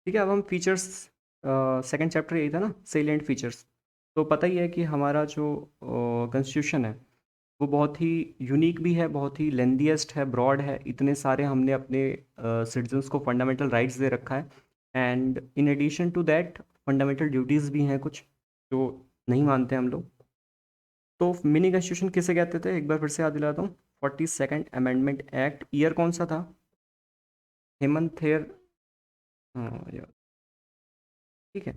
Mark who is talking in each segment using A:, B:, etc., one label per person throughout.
A: ठीक है, अब हम फीचर्स, सेकंड चैप्टर यही था ना, सेलिएंट फीचर्स। तो पता ही है कि हमारा जो कॉन्स्टिट्यूशन है वो बहुत ही यूनिक भी है, बहुत ही लेंथीएस्ट है, ब्रॉड है, इतने सारे हमने अपने सिटीजन्स को फंडामेंटल राइट्स दे रखा है। And in addition to that fundamental duties भी हैं कुछ जो नहीं मानते हम लोग। तो मिनी कॉन्स्टिट्यूशन किसे कहते थे, एक बार फिर से याद दिलाता हूँ। 42nd अमेंडमेंट एक्ट, ईयर कौन सा था? हेमंत हेयर। हाँ यार, ठीक है।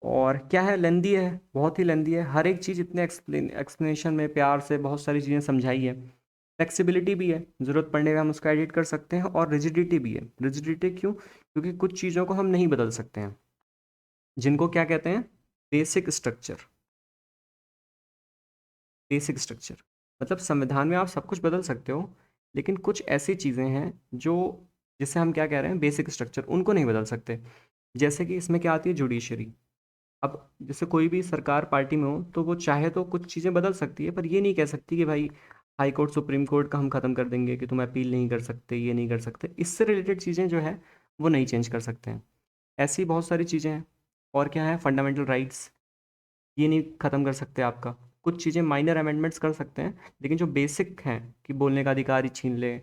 A: और क्या है, लेंदी है, बहुत ही लेंदी है, हर एक चीज़ इतने एक्सप्लेनेशन में प्यार से बहुत सारी चीज़ें समझाई है। फ्लेक्सिबिलिटी भी है, ज़रूरत पड़ने पे हम उसका एडिट कर सकते हैं। और रिजिडिटी भी है। रिजिडिटी क्यों? क्योंकि कुछ चीज़ों को हम नहीं बदल सकते हैं, जिनको क्या कहते हैं, बेसिक स्ट्रक्चर। बेसिक स्ट्रक्चर मतलब संविधान में आप सब कुछ बदल सकते हो, लेकिन कुछ ऐसी चीज़ें हैं जो, जिसे हम क्या कह रहे हैं, बेसिक स्ट्रक्चर, उनको नहीं बदल सकते। जैसे कि इसमें क्या आती है, जुडिशरी। अब जैसे कोई भी सरकार पार्टी में हो तो वो चाहे तो कुछ चीज़ें बदल सकती है, पर ये नहीं कह सकती कि भाई हाई कोर्ट सुप्रीम कोर्ट का हम ख़त्म कर देंगे, कि तुम अपील नहीं कर सकते, ये नहीं कर सकते। इससे रिलेटेड चीज़ें जो है वो नहीं चेंज कर सकते हैं। ऐसी बहुत सारी चीज़ें हैं। और क्या है, फंडामेंटल राइट्स, ये नहीं ख़त्म कर सकते आपका। कुछ चीज़ें माइनर अमेंडमेंट्स कर सकते हैं, लेकिन जो बेसिक हैं कि बोलने का अधिकार ही छीन ले,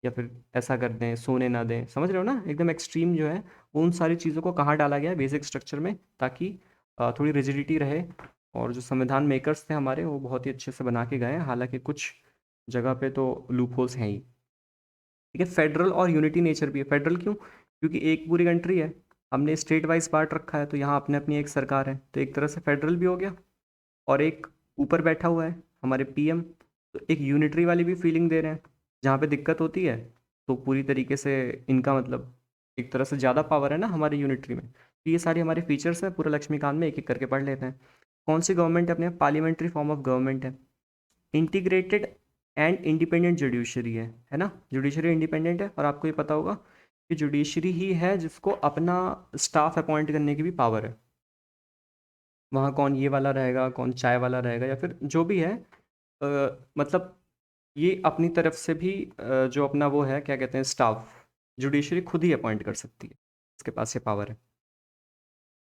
A: या फिर ऐसा कर दें, सोने ना दें, समझ रहे हो ना, एकदम एक्सट्रीम जो है, उन सारी चीज़ों को कहाँ डाला गया है, बेसिक स्ट्रक्चर में, ताकि थोड़ी रिजिडिटी रहे। और जो संविधान मेकर्स थे हमारे, वो बहुत ही अच्छे से बना के गए हैं, हालांकि कुछ जगह पे तो लूप होल्स हैं ही। ठीक है, फेडरल और यूनिटी नेचर भी है। फेडरल क्यों? क्योंकि एक पूरी कंट्री है, हमने स्टेट वाइज पार्ट रखा है, तो यहाँ अपने अपनी एक सरकार है, तो एक तरह से फेडरल भी हो गया। और एक ऊपर बैठा हुआ है हमारे पीएम, तो एक यूनिटरी वाली भी फीलिंग दे रहे हैं। जहाँ पे दिक्कत होती है तो पूरी तरीके से इनका मतलब एक तरह से ज़्यादा पावर है ना हमारे यूनिटरी में। तो ये सारे हमारे फीचर्स हैं, पूरा लक्ष्मीकांत में एक एक करके पढ़ लेते हैं। कौन सी गवर्नमेंट है अपने? पार्लियामेंट्री फॉर्म ऑफ गवर्नमेंट है। इंटीग्रेटेड एंड इंडिपेंडेंट जुडिशरी है ना, जुडिशरी इंडिपेंडेंट है। और आपको ये पता होगा कि जुडिशरी ही है जिसको अपना स्टाफ अपॉइंट करने की भी पावर है। वहाँ कौन ये वाला रहेगा, कौन चाय वाला रहेगा, या फिर जो भी है, मतलब ये अपनी तरफ से भी जो अपना वो है, क्या कहते हैं, स्टाफ, जुडिशरी खुद ही अपॉइंट कर सकती है, इसके पास ये पावर है।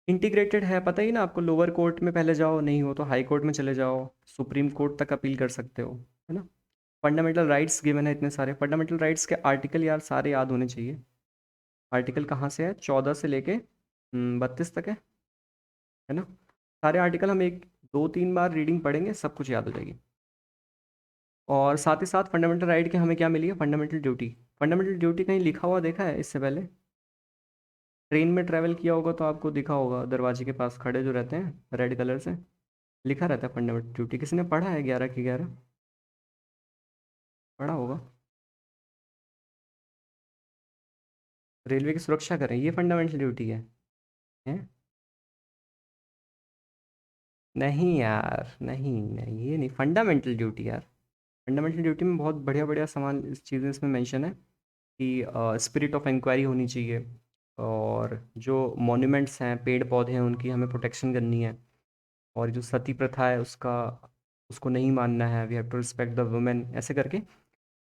A: इंटीग्रेटेड है, पता ही ना आपको, लोअर कोर्ट में पहले जाओ, नहीं हो तो हाई कोर्ट में चले जाओ, सुप्रीम कोर्ट तक अपील कर सकते हो, है ना। फंडामेंटल राइट्स गिवन है, इतने सारे फंडामेंटल राइट्स के आर्टिकल यार सारे याद होने चाहिए। आर्टिकल कहाँ से है? 14 से लेके 32 तक है ना। सारे आर्टिकल हम एक दो तीन बार रीडिंग पढ़ेंगे, सब कुछ याद हो जाएगी। और साथ ही साथ फंडामेंटल राइट के हमें क्या मिली है? Fundamental duty. फंडामेंटल ड्यूटी कहीं लिखा हुआ देखा है इससे पहले? ट्रेन में ट्रैवल किया होगा तो आपको दिखा होगा, दरवाजे के पास खड़े जो रहते हैं रेड कलर से, लिखा रहता है फंडामेंटल ड्यूटी। किसी ने पढ़ा है 11 की 11? पढ़ा होगा। रेलवे की सुरक्षा करें, ये फंडामेंटल ड्यूटी है? हैं? नहीं यार, नहीं नहीं, ये नहीं फंडामेंटल ड्यूटी यार। फंडामेंटल ड्यूटी में बहुत बढ़िया बढ़िया सामान, इस चीज़ें इसमें मेंशन है कि स्पिरिट ऑफ इंक्वायरी होनी चाहिए, और जो मॉन्यूमेंट्स हैं, पेड़ पौधे हैं, उनकी हमें प्रोटेक्शन करनी है। और जो सती प्रथा है उसका, उसको नहीं मानना है, we have to respect the women, ऐसे करके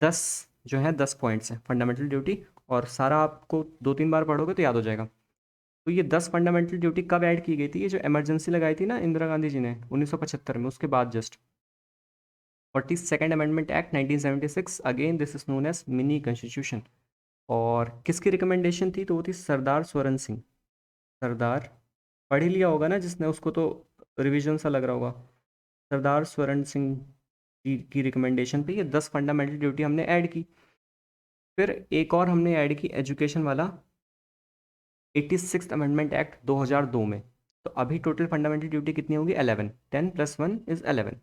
A: 10 जो है 10 पॉइंट्स हैं फंडामेंटल ड्यूटी। और सारा आपको दो तीन बार पढ़ोगे तो याद हो जाएगा। तो ये 10 फंडामेंटल ड्यूटी कब ऐड की गई थी? ये जो इमरजेंसी लगाई थी ना इंदिरा गांधी जी ने 1975 में, उसके बाद just. 42nd amendment act 1976, again this is known as mini constitution. और किसकी रिकमेंडेशन थी? तो वो थी सरदार स्वरण सिंह। सरदार, पढ़ ही लिया होगा ना जिसने, उसको तो रिवीजन सा लग रहा होगा। सरदार स्वरण सिंह जी की रिकमेंडेशन पे ये 10 फंडामेंटल ड्यूटी हमने ऐड की। फिर एक और हमने ऐड की, एजुकेशन वाला, 86th अमेंडमेंट एक्ट 2002 में। तो अभी टोटल फंडामेंटल ड्यूटी कितनी होगी? 11। 10 + 1 इज़ 11।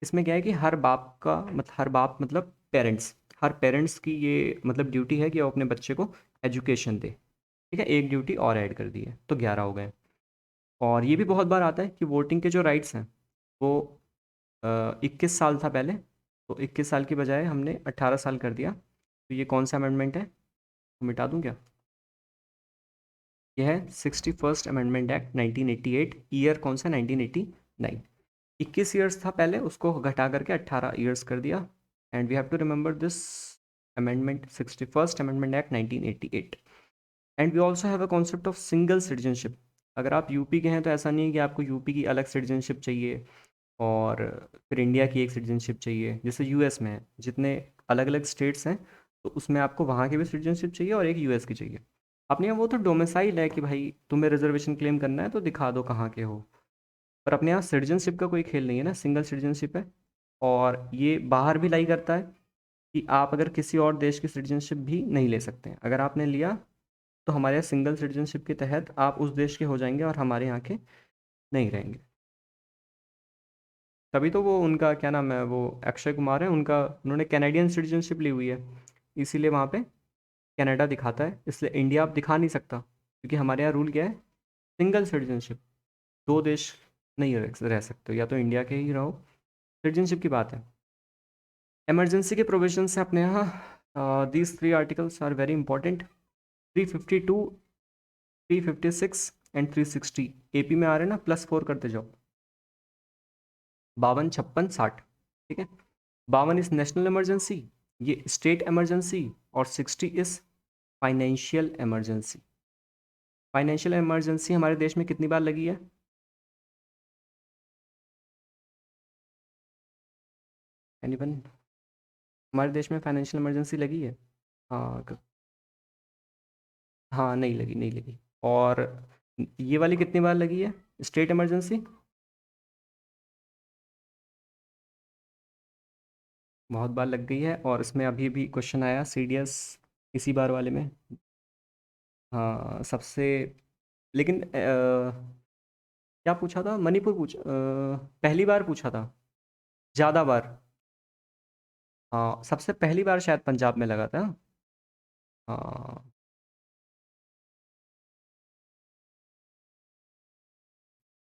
A: इसमें क्या है कि हर बाप का मतलब, हर बाप मतलब पेरेंट्स, हर पेरेंट्स की ये मतलब ड्यूटी है कि वो अपने बच्चे को एजुकेशन दे। ठीक है, एक ड्यूटी और ऐड कर दी है, तो 11 हो गए। और ये भी बहुत बार आता है कि वोटिंग के जो राइट्स हैं वो 21 साल था पहले, तो 21 साल की बजाय हमने 18 साल कर दिया। तो ये कौन सा अमेंडमेंट है? मिटा दूं क्या? यह है 61st अमेंडमेंट एक्ट 1988। ईयर कौन सा? 1989। 21 ईयर्स था पहले, उसको घटा करके 18 ईयर्स कर दिया। And we have to remember this amendment, 61st amendment act 1988। And we also have a concept of single citizenship. अगर आप यूपी के हैं तो ऐसा नहीं है कि आपको यूपी की अलग सिटीजनशिप चाहिए और फिर इंडिया की एक सिटीजनशिप चाहिए। जैसे यूएस में है, जितने अलग अलग स्टेट्स हैं तो उसमें आपको वहाँ की भी सिटीजनशिप चाहिए और एक यूएस की चाहिए। अपने यहाँ वो तो डोमिसाइल है कि भाई तुम्हें रिजर्वेशन क्लेम करना है तो दिखा दो कहाँ के हो। पर अपने यहाँ सिटीजनशिप का कोई खेल नहीं है ना, सिंगल सिटीजनशिप है। और ये बाहर भी लाई करता है कि आप अगर किसी और देश की सिटीजनशिप भी नहीं ले सकते हैं। अगर आपने लिया तो हमारे यहाँ सिंगल सिटीजनशिप के तहत आप उस देश के हो जाएंगे और हमारे यहाँ के नहीं रहेंगे। तभी तो वो उनका क्या नाम है, वो अक्षय कुमार है उनका, उन्होंने कैनेडियन सिटीजनशिप ली हुई है, इसीलिए वहाँ पे कनाडा दिखाता है। इसलिए इंडिया आप दिखा नहीं सकता क्योंकि हमारे यहाँ रूल क्या है, सिंगल सिटीजनशिप। दो देश नहीं रह सकते, या तो इंडिया के ही रहो। सिटीजनशिप की बात है। इमरजेंसी के प्रोविजन से अपने यहाँ these three articles are very important. 352, 356 and 360 एपी में आ रहे हैं ना, +4 करते जाओ। 52, 56, 60। ठीक है। 52 इस नेशनल इमरजेंसी, ये स्टेट इमरजेंसी, और 60 इस फाइनेंशियल इमरजेंसी। फाइनेंशियल इमरजेंसी हमारे देश में कितनी बार लगी है? एनीवन? हमारे देश में फाइनेंशियल इमरजेंसी लगी है? हाँ हाँ, नहीं लगी, नहीं लगी। और ये वाली कितनी बार लगी है, स्टेट इमरजेंसी? बहुत बार लग गई है, और इसमें अभी भी क्वेश्चन आया सीडीएस इसी बार वाले में। हाँ सबसे, लेकिन क्या पूछा था, मणिपुर पहली बार पूछा था, ज़्यादा बार। हाँ सबसे पहली बार शायद पंजाब में लगा था। हाँ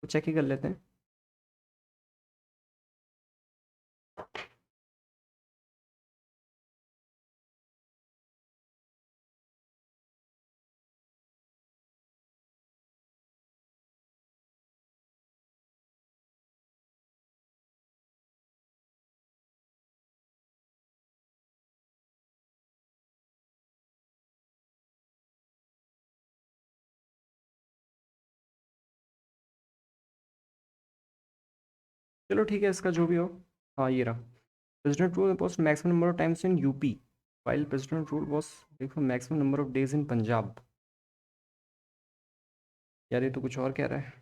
A: तो चेक ही कर लेते हैं। चलो ठीक है, इसका जो भी हो। हाँ ये रहा। President rule post maximum number of times in UP, while president rule was देखो maximum number of days in Punjab. यार ये तो कुछ और कह रहा है।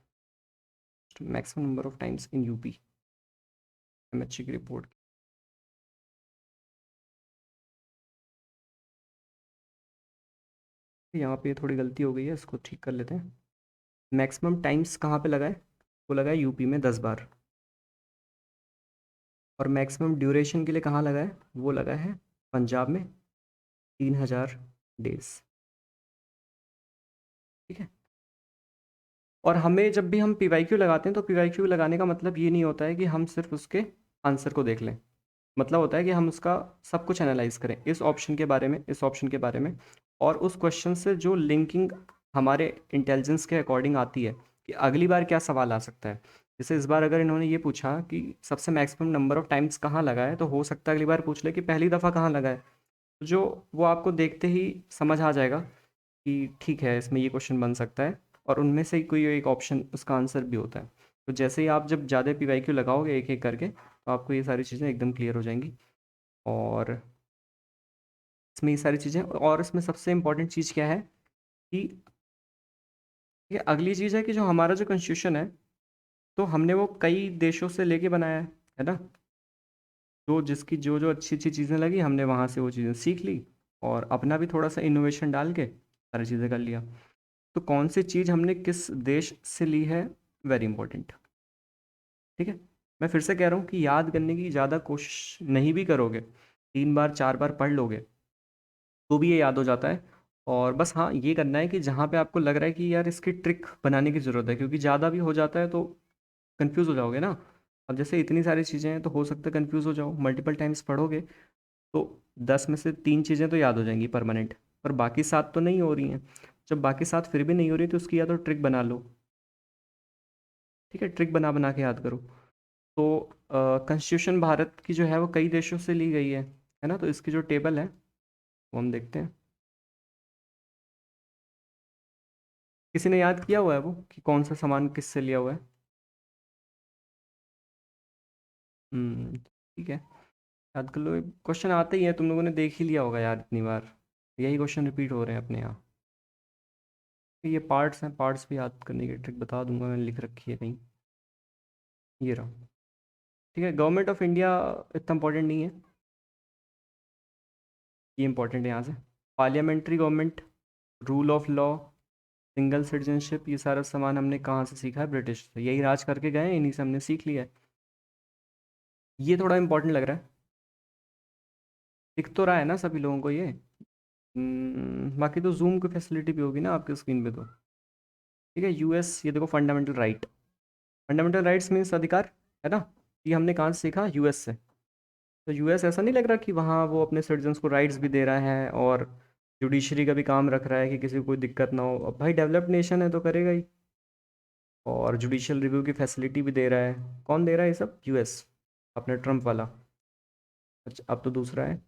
A: Maximum number of times in UP, MHC की रिपोर्ट। यहाँ पे थोड़ी गलती हो गई है, इसको ठीक कर लेते हैं। मैक्सिमम टाइम्स कहाँ पे लगा है? वो लगा है यूपी में 10 बार। और मैक्सिमम ड्यूरेशन के लिए कहाँ लगा है? वो लगा है पंजाब में, 3000 डेज। ठीक है। और हमें जब भी हम पीवाईक्यू लगाते हैं तो पीवाईक्यू लगाने का मतलब ये नहीं होता है कि हम सिर्फ उसके आंसर को देख लें। मतलब होता है कि हम उसका सब कुछ एनालाइज करें, इस ऑप्शन के बारे में, इस ऑप्शन के बारे में, और उस क्वेश्चन से जो लिंकिंग हमारे इंटेलिजेंस के अकॉर्डिंग आती है कि अगली बार क्या सवाल आ सकता है। जैसे इस बार अगर इन्होंने ये पूछा कि सबसे मैक्सिमम नंबर ऑफ टाइम्स कहाँ लगा है, तो हो सकता है अगली बार पूछ ले कि पहली दफ़ा कहाँ लगा है। तो जो वो आपको देखते ही समझ आ जाएगा कि ठीक है इसमें ये क्वेश्चन बन सकता है, और उनमें से ही कोई एक ऑप्शन उसका आंसर भी होता है। तो जैसे ही आप जब ज़्यादा पीवाईक्यू लगाओगे एक एक करके, तो आपको ये सारी चीज़ें एकदम क्लियर हो जाएंगी। और इसमें ये सारी चीज़ें, और इसमें सबसे इम्पोर्टेंट चीज़ क्या है कि ये अगली चीज़ है कि जो हमारा जो कॉन्स्टिट्यूशन है, तो हमने वो कई देशों से लेके बनाया है ना। तो जिसकी जो जो अच्छी अच्छी चीज़ें लगी हमने वहाँ से वो चीज़ें सीख ली, और अपना भी थोड़ा सा इनोवेशन डाल के सारी चीज़ें कर लिया। तो कौन सी चीज़ हमने किस देश से ली है, वेरी इंपॉर्टेंट। ठीक है। मैं फिर से कह रहा हूँ कि याद करने की ज़्यादा कोशिश नहीं भी करोगे, 3 बार 4 बार पढ़ लोगे तो भी ये याद हो जाता है। और बस हाँ ये करना है कि जहाँ पे आपको लग रहा है कि यार इसकी ट्रिक बनाने की ज़रूरत है, क्योंकि ज़्यादा भी हो जाता है तो कंफ्यूज हो जाओगे ना। अब जैसे इतनी सारी चीज़ें हैं तो हो सकता है कंफ्यूज हो जाओ, मल्टीपल टाइम्स पढ़ोगे तो 10 में से 3 चीज़ें तो याद हो जाएंगी परमानेंट, पर बाकी 7 तो नहीं हो रही हैं। जब बाकी 7 फिर भी नहीं हो रही तो उसकी या तो ट्रिक बना लो। ठीक है, ट्रिक बना बना के याद करो। तो कॉन्स्टिट्यूशन भारत की जो है वो कई देशों से ली गई है ना। तो इसकी जो टेबल है वो हम देखते हैं। किसी ने याद किया हुआ है वो कि कौन सा सामान किससे लिया हुआ है? ठीक है, याद कर लो। क्वेश्चन आते ही है, तुम लोगों ने देख ही लिया होगा यार इतनी बार। यही क्वेश्चन रिपीट हो रहे हैं अपने यहाँ। ये पार्ट्स हैं, पार्ट्स भी याद करने की ट्रिक बता दूंगा, मैंने लिख रखी है कहीं। ये रहा। ठीक है, गवर्नमेंट ऑफ इंडिया इतना इंपॉर्टेंट नहीं है, ये इंपॉर्टेंट है यहाँ से। Parliamentary government, rule of law, single citizenship, ये सारा सामान हमने कहाँ से सीखा है? ब्रिटिश से। यही राज करके गए हैं, इन्हीं से हमने सीख लिया है। ये थोड़ा इंपॉर्टेंट लग रहा है, दिख तो रहा है ना सभी लोगों को ये। बाकी तो जूम की फैसिलिटी भी होगी ना आपकी स्क्रीन पे तो। ठीक है, यूएस, ये देखो fundamental right. Fundamental rights means अधिकार, है ना? ये हमने कहाँ से सीखा? यूएस से। तो यूएस ऐसा नहीं लग रहा कि वहाँ वो अपने सिटीजन्स को राइट्स भी दे रहा है और जुडिशरी का भी काम रख रहा है कि किसी को कोई दिक्कत ना हो। अब भाई डेवलप्ड नेशन है तो करेगा ही। और जुडिशियल रिव्यू की फैसिलिटी भी दे रहा है। कौन दे रहा है ये सब? यूएस, अपने ट्रम्प वाला। अच्छा, अब तो दूसरा है।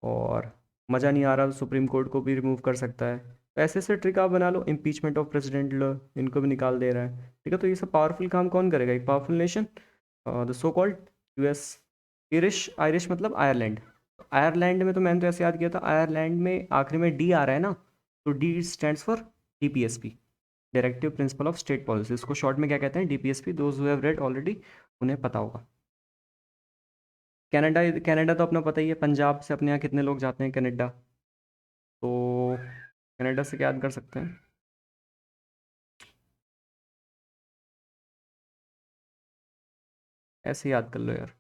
A: और मज़ा नहीं आ रहा तो सुप्रीम कोर्ट को भी रिमूव कर सकता है। तो ऐसे ऐसे ट्रिक आप बना लो, इम्पीचमेंट ऑफ प्रेसिडेंट लो, इनको भी निकाल दे रहा है। ठीक है, तो ये सब पावरफुल काम कौन करेगा? एक powerful nation, the so called US. Irish, Irish मतलब आयरलैंड। आयरलैंड में तो मैंने तो ऐसे याद किया था, आयरलैंड में आखिरी में डी आ रहा है ना, तो D stands for DPSP, directive principle of state policy. इसको शॉर्ट में क्या कहते हैं? DPSP. Those who have read already, उन्हें पता होगा। कनाडा, कनाडा तो अपना पता ही है, पंजाब से अपने यहाँ कितने लोग जाते हैं कनाडा। तो कनाडा से क्या याद कर सकते हैं? ऐसे याद कर लो यार,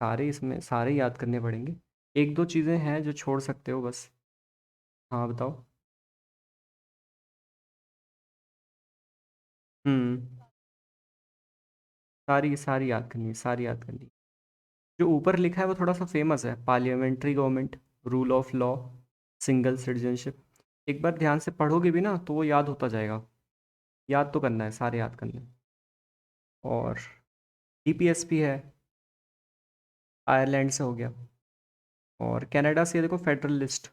A: सारे इसमें सारे याद करने पड़ेंगे। एक दो चीज़ें हैं जो छोड़ सकते हो बस। हाँ बताओ। हम्म सारी सारी याद करनी है, सारी याद करनी है। जो ऊपर लिखा है वो थोड़ा सा फेमस है, parliamentary government, rule of law, single citizenship. एक बार ध्यान से पढ़ोगे भी ना तो वो याद होता जाएगा। याद तो करना है, सारे याद करने हैं। और डीपीएसपी है, आयरलैंड से हो गया। और कनाडा से ये देखो फेडरलिस्ट,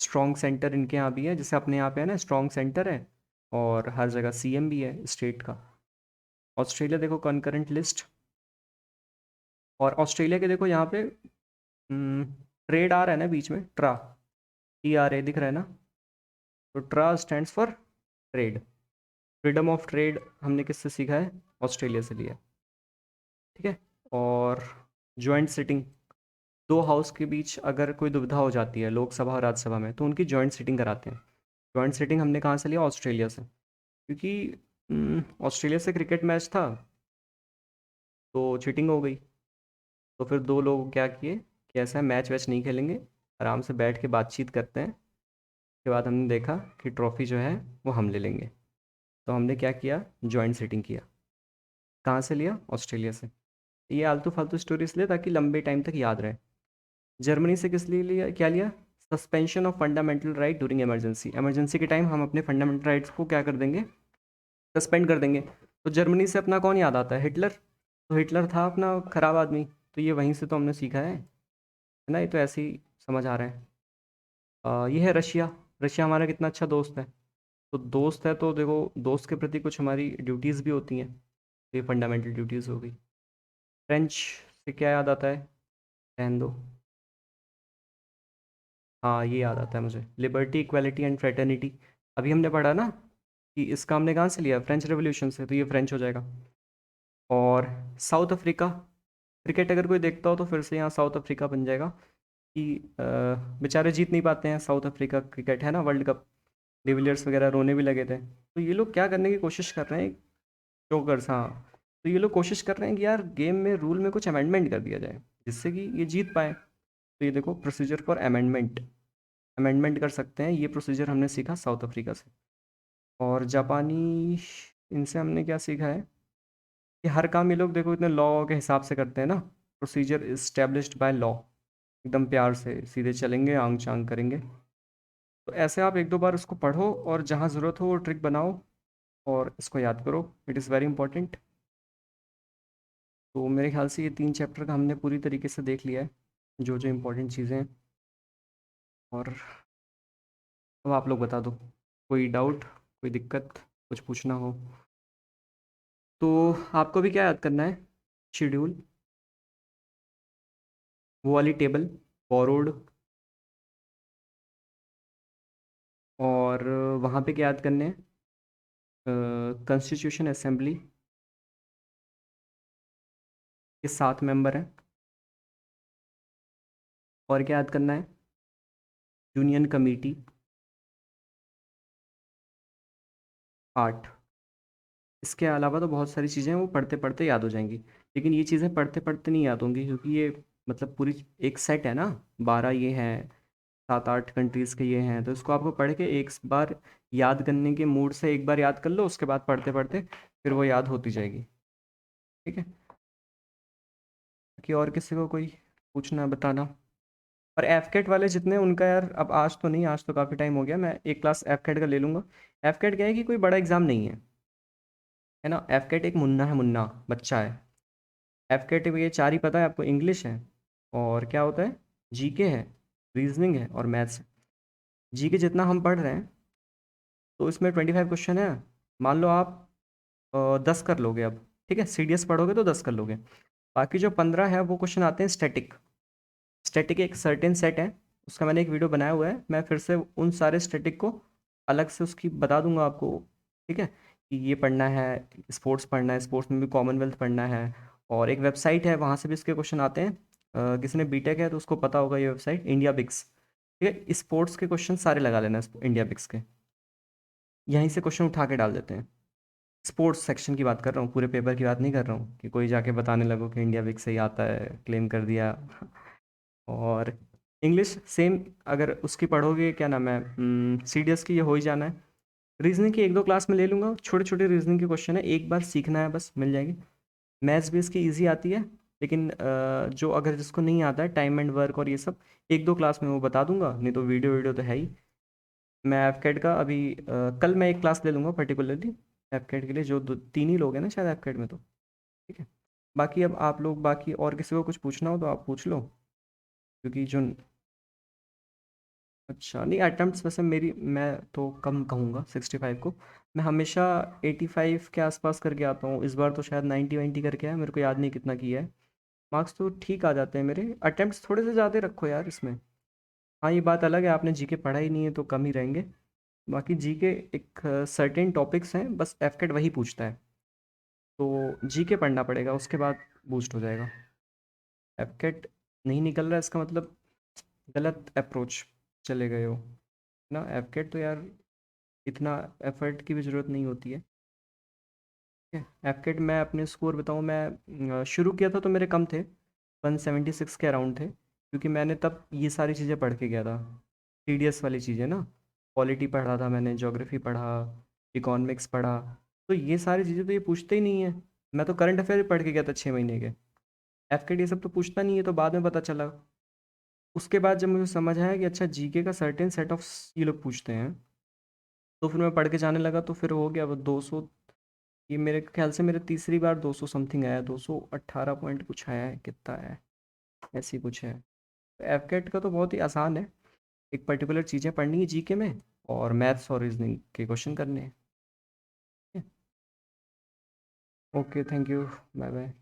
A: स्ट्रॉन्ग सेंटर इनके यहाँ भी है, जैसे अपने यहाँ पे है ना स्ट्रॉन्ग सेंटर है, और हर जगह सीएम भी है स्टेट का। ऑस्ट्रेलिया देखो कॉन्करेंट लिस्ट। और ऑस्ट्रेलिया के देखो यहाँ पे ट्रेड आ रहा है ना बीच में, ट्रा, TRA दिख रहा है ना, तो ट्रा stands for trade. Freedom of trade हमने किससे सीखा है? ऑस्ट्रेलिया से लिया है। ठीक है। और जॉइंट सिटिंग, दो हाउस के बीच अगर कोई दुविधा हो जाती है लोकसभा और राज्यसभा में, तो उनकी जॉइंट सिटिंग कराते हैं। जॉइंट सिटिंग हमने कहाँ से लिया? ऑस्ट्रेलिया से। क्योंकि ऑस्ट्रेलिया से क्रिकेट मैच था तो चीटिंग हो गई। तो फिर दो लोग क्या किए कि ऐसा मैच वैच नहीं खेलेंगे, आराम से बैठ के बातचीत करते हैं। उसके बाद हमने देखा कि ट्रॉफी जो है वो हम ले लेंगे। तो हमने क्या किया? जॉइंट सिटिंग किया। कहाँ से लिया? ऑस्ट्रेलिया से। ये आलतू फालतू स्टोरी इसलिए ताकि लंबे टाइम तक याद रहे। जर्मनी से किस लिए लिया, क्या लिया? Suspension of fundamental right during emergency. Emergency के टाइम हम अपने फंडामेंटल राइट्स को क्या कर देंगे? सस्पेंड कर देंगे। तो जर्मनी से अपना कौन याद आता है? हिटलर। तो हिटलर था अपना खराब आदमी, तो ये वहीं से तो हमने सीखा है ना? ये तो ऐसे ही समझ आ रहा है। ये है रशिया। रशिया हमारा कितना अच्छा दोस्त है। तो दोस्त है तो देखो, दोस्त के प्रति कुछ हमारी ड्यूटीज़ भी होती हैं, तो ये फंडामेंटल ड्यूटीज़ हो गई। फ्रेंच से क्या याद आता है? रहने दो। हाँ ये याद आता है मुझे, लिबर्टी इक्वालिटी एंड फ्रेटर्निटी। अभी हमने पढ़ा ना कि इसका हमने कहाँ से लिया? फ्रेंच रेवोल्यूशन से, तो ये फ्रेंच हो जाएगा। और साउथ अफ्रीका, क्रिकेट अगर कोई देखता हो तो फिर से यहाँ साउथ अफ्रीका बन जाएगा कि बेचारे जीत नहीं पाते हैं। साउथ अफ्रीका क्रिकेट है ना, वर्ल्ड कप, डिविलियर्स वगैरह रोने भी लगे थे। तो ये लोग क्या करने की कोशिश कर रहे हैं? जोकर्स, हाँ। तो ये लोग कोशिश कर रहे हैं कि यार गेम में रूल में कुछ अमेंडमेंट कर दिया जाए जिससे कि ये जीत पाए। तो ये देखो प्रोसीजर फॉर अमेंडमेंट, अमेंडमेंट कर सकते हैं। ये प्रोसीजर हमने सीखा साउथ अफ्रीका से। और जापानी, इनसे हमने क्या सीखा है कि हर काम ये लोग देखो इतने लॉ के हिसाब से करते हैं ना। प्रोसीजर इस्टेब्लिश्ड बाय लॉ, एकदम प्यार से सीधे चलेंगे, आंग चांग करेंगे। तो ऐसे आप एक दो बार उसको पढ़ो और जहाँ ज़रूरत हो वो ट्रिक बनाओ और इसको याद करो। It is very important. तो मेरे ख्याल से ये 3 चैप्टर का हमने पूरी तरीके से देख लिया है, जो जो इम्पोर्टेंट चीज़ें हैं। और अब आप लोग बता दो, कोई डाउट, कोई दिक्कत, कुछ पूछना हो तो। आपको भी क्या याद करना है? शेड्यूल, वो वाली टेबल, बोरोड, और वहाँ पे क्या याद करने हैं? कॉन्स्टिट्यूशन असेंबली के 7 मेंबर हैं। और क्या याद करना है? Union committee 8। इसके अलावा तो बहुत सारी चीज़ें हैं, वो पढ़ते पढ़ते याद हो जाएंगी। लेकिन ये चीज़ें पढ़ते पढ़ते नहीं याद होंगी, क्योंकि ये मतलब पूरी एक सेट है ना। 12 ये हैं, 7-8 कंट्रीज़ के ये हैं, तो इसको आपको पढ़ के एक बार याद करने के मूड से एक बार याद कर लो, उसके बाद पढ़ते पढ़ते फिर वो याद होती जाएगी। ठीक है, कि और किसी को कोई पूछना बताना। और एफ कैट वाले जितने, उनका यार अब आज तो नहीं, आज तो काफ़ी टाइम हो गया, मैं एक क्लास एफ कैट का ले लूँगा। एफ कैट क्या है कि कोई बड़ा एग्ज़ाम नहीं है ना। एफ कैट एक मुन्ना है, मुन्ना बच्चा है। एफ कैट में ये 4 ही पता है आपको, इंग्लिश है, और क्या होता है, जीके है, रीजनिंग है, और मैथ्स है। जीके जितना हम पढ़ रहे हैं, तो इसमें 25 क्वेश्चन है। मान लो आप 10 कर लोगे अब, ठीक है, सीडीएस पढ़ोगे तो 10 कर लोगे। बाकी जो 15 है वो क्वेश्चन आते हैं स्टैटिक। स्टैटिक एक सर्टेन सेट है, उसका मैंने एक वीडियो बनाया हुआ है, मैं फिर से उन सारे स्टैटिक को अलग से उसकी बता दूंगा आपको। ठीक है, कि ये पढ़ना है, स्पोर्ट्स पढ़ना है, स्पोर्ट्स में भी कॉमनवेल्थ पढ़ना है। और एक वेबसाइट है, वहाँ से भी इसके क्वेश्चन आते हैं। किसी ने बीटेक है तो उसको पता होगा ये वेबसाइट, इंडिया बिक्स। ठीक है, स्पोर्ट्स के क्वेश्चन सारे लगा लेना इंडिया बिक्स के, यहीं से क्वेश्चन उठा के डाल देते हैं। स्पोर्ट्स सेक्शन की बात कर रहा हूँ, पूरे पेपर की बात नहीं कर रहा हूँ कि कोई जाके बताने लगो कि इंडिया बिक्स से ही आता है, क्लेम कर दिया। और इंग्लिश सेम, अगर उसकी पढ़ोगे, क्या नाम है, सीडीएस की, ये हो ही जाना है। रीजनिंग की 1-2 क्लास में ले लूँगा, छोटे छोटे रीजनिंग के क्वेश्चन है, एक बार सीखना है बस, मिल जाएगी। मैथ्स भी इसकी ईजी आती है, लेकिन जो अगर जिसको नहीं आता है टाइम एंड वर्क और ये सब, 1-2 क्लास में वो बता दूंगा, नहीं तो वीडियो वीडियो तो है ही। मैं एफकेट का अभी कल मैं एक क्लास ले लूँगा पर्टिकुलरली एफकेट के लिए, जो 3 ही लोग हैं ना शायद एफकेट में, तो ठीक है। बाकी अब आप लोग, बाकी और किसी को कुछ पूछना हो तो आप पूछ लो, क्योंकि जो, अच्छा नहीं, अटेम्प्ट्स वैसे मेरी, मैं तो कम कहूँगा 65 को। मैं हमेशा 85 के आसपास करके आता हूँ, इस बार तो शायद 90-90 करके है, मेरे को याद नहीं कितना किया है। मार्क्स तो ठीक आ जाते हैं मेरे, अटेम्प्ट्स थोड़े से ज़्यादा रखो यार इसमें। हाँ, ये बात अलग है, आपने जीके पढ़ा ही नहीं है तो कम ही रहेंगे। बाकी जीके एक सर्टेन टॉपिक्स हैं, बस एफकेट वही पूछता है, तो जीके पढ़ना पड़ेगा, उसके बाद बूस्ट हो जाएगा। एफकेट नहीं निकल रहा, इसका मतलब गलत अप्रोच चले गए हो ना। एफकेट तो यार इतना एफर्ट की भी ज़रूरत नहीं होती है। ठीक है, एफकेट मैं अपने स्कोर बताऊँ, मैं शुरू किया था तो मेरे कम थे, 176 के अराउंड थे, क्योंकि मैंने तब ये सारी चीज़ें पढ़ के गया था, टीडीएस वाली चीज़ें ना। पॉलिटी पढ़ा था मैंने, ज्योग्राफी पढ़ा, इकोनॉमिक्स पढ़ा, तो ये सारी चीज़ें तो ये पूछते ही नहीं है। मैं तो करंट अफेयर भी पढ़ के गया था 6 महीने के। एफकेट ये सब तो पूछता नहीं है, तो बाद में पता चला। उसके बाद जब मुझे समझ आया कि अच्छा जीके का सर्टेन सेट ऑफ ये लोग पूछते हैं, तो फिर मैं पढ़ के जाने लगा, तो फिर हो गया वो 200। ये मेरे ख्याल से मेरे तीसरी बार 200 समथिंग आया, 218 पॉइंट कुछ आया है, कितना है, ऐसी कुछ है। एफकेट का तो बहुत ही आसान है, एक पर्टिकुलर चीज़ें पढ़नी है जीके में, और मैथ्स और रीजनिंग के क्वेश्चन करने हैं। Okay, thank you, bye bye.